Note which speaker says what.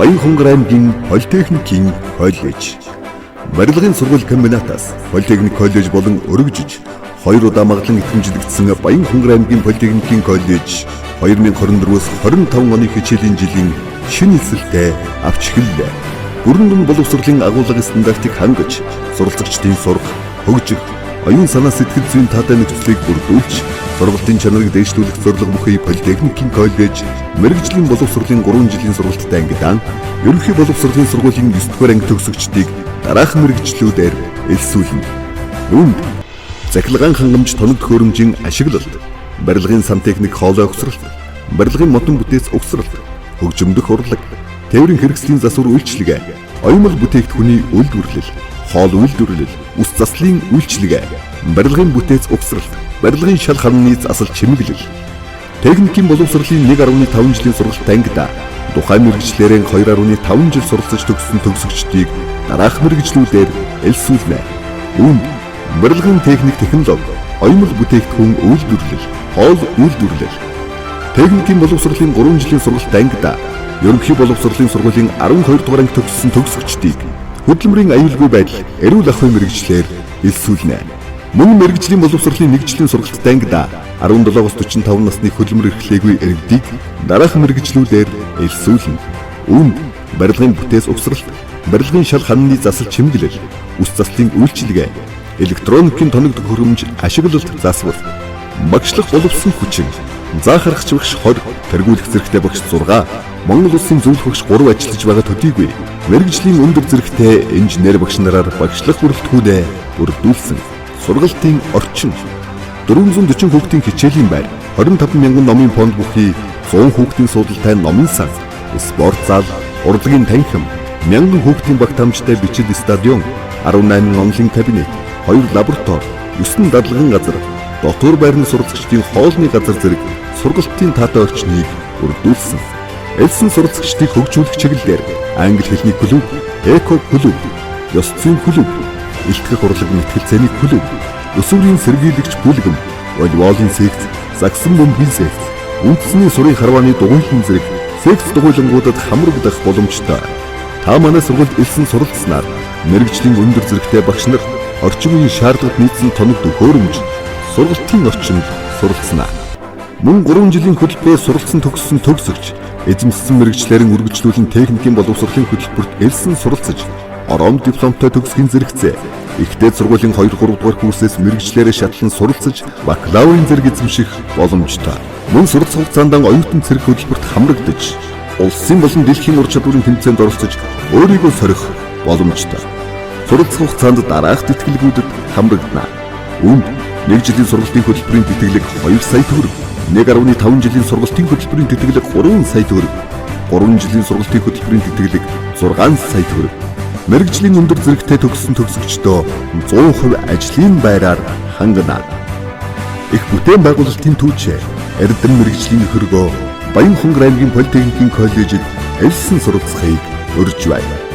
Speaker 1: Баянхонгор аймгийн Политехникийн коллеж. Барилгын сургууль комбинатаас Политехник коллеж болон өргөжж 2 удаа магадлан итгэмжлэгдсэн Баянхонгор аймгийн Политехникийн коллеж 2024-өөс 25 оны хичээлийн жилийн шинэ эсрэлтэд авч эхэллээ. Бүрэн дүн боловсролын агуулгын стандартыг хангаж, суралцагчдын сурах, хөгжих, оюун санаа сэтгэл зүйн таатай нөхцөлийг бүрдүүлж, сургалтын чанарыг дэвшлүүлэх зорилго бүхий Политехникийн коллеж мэргэжлийн боловсролын 3 жилийн сургалтад ангилан, ерөнхий боловсролын сургуулийн 9 дугаар анги төгсөгчдийг дараахан мэргэжлүүдээр элсүүлнэ. Үүнд захилгаан хангамж тоног төхөөрөмжийн ашиглалт, барилгын сантехник хоолой огсролт, барилгын модон бүтээц огсролт, хөгжимдөх урлаг, тээврийн хэрэгслийн засвар үйлчлэгээ, оюмал бүтээгдэхүүний үйлдвэрлэл, хоол үйлдвэрлэл, ус заслын үйлчлэгээ, барилгын бүтээц огсролт, барилгын шал харны засал чимэглэл, техникийн боловсролын 1.5 жилийн сургалт ангида тухайн мэргэжлэрийн 2.5 жил суралцж төгссөн төгсөгчдийг дараах мэргэжлүүдээр элсүүлнэ. Үүнд барилгын техник технологи, оюмал бүтээгдэхүүн үйлдвэрлэл, хоол үйлдвэрлэл, техникийн боловсролын 3 жилийн сургалт ангида ерөнхий боловсролын сургуулийн 12 дугаар анги төгссөн төгсөгчдийг хөдөлмөрийн аюулгүй байдал, эрүүл ахуйн мэргэжлэр элсүүлнэ. Мөн мэргэжлийн боловсролын 1 жилийн сургалт ангида 17-аас 45 насны хөдөлмөр эрхлээгүй иргэдийг дараах мэргэжлүүдээр элсүүлнэ. Үүнд барилгын бүтээц угсралт, барилгын шал ханны засал чимэглэл, ус заслын үйлчилгээ, электроникийн тоног төхөөрөмж ашиглалт засвар, багшлах боловсон хүчин, заахаргач багш 20, тэргүүлэх зэрэгтэй багш 6, Монгол Улсын зөвлөх багш 3 ажиллаж байгаа төдийгүй мэргэжлийн өндөр зэрэгтэй инженер багш нараар багшлах бүрэлдэхүүнээ бүрдүүлсэн. Сургалтын орчин 440 хүүхдийн хичээлийн байр, 25 мянган номын фонд бүхий 100 хүүхдийн суудалтай номын сан, спорт зал, урлагийн танхим, мянган хүүхдийн багтаамжтай бичил стадион, 18 онлайн кабинет, 2 лаборатори, 9 дарлагын газар, дотор байрны суралцагчдын хоолны газар зэрэг сургалтын таатай орчныг бүрдүүлсэн. Элсэн суралцагчдыг хөгжүүлэх чиглэлээр англи хэлний клуб, эко клуб, ёс зүйн клуб, илтгэх урлаг мэтгэлцээний клуб, өсвөрийн сэргийлэгч бүлгэм, волейболын секц, сагсан бөмбөгийн секц, үндэсний сурын харвааны дугуйлан зэрэг секц дугуйлангуудад хамрагдах боломжтой. Та манай сургуульд элсэн суралцснаар мэргэжлийн өндөр зэрэгтэй багш нар орчин үеийн шаардлагад нийцсэн тоног төхөөрөмж, сургалтын орчинд суралцсанаа. Мөн 3 жилийн хөтөлбөрөөр суралцсан төгссөн төгсөгч эзэмссэн мэргэжлэрийн үргэлжлүүлэн техникийн боловсролын хөтөлбөрт элсэн суралцж, орон дипломтой төгсгийн зэрэгцээ, ихтэй сургуулийн 2-3 дугаар курсээс мэргэжлэрээ шатлан суралцж, бакалаврын зэрэг эзэмших боломжтой. Мөн суралцах хугацаанд оюутан цэрэг хөтөлбөрт хамрагдаж, улсын болон дэлхийн ур чадварын тэмцээнд оролцож, өөрийгөө сорих боломжтой. Суралцах хугацаанд дараах тэтгэлгүүдэд хамрагдана. Үүнд 1 жилийн сургалтын хөтөлбөрийн тэтгэлэг 2 сая төгрөг, 1.5 жилийн сургалтын хөтөлбөрийн тэтгэлэг 3 сая төгрөг, 3 жилийн сургалтын хөтөлбөрийн тэтгэлэг 6 сая төгрөг. Мэргэжлийн өндөр зэрэгтэй төгссөн төгсөгчдөө 100% ажлын байраар хангана. Их бүтээн байгуулалтын түүчээр Эрдэм мэргэжлийн хөргөө Баянхонгор аймгийн Политехникийн коллежид элсэн суралцахыг урьж байна.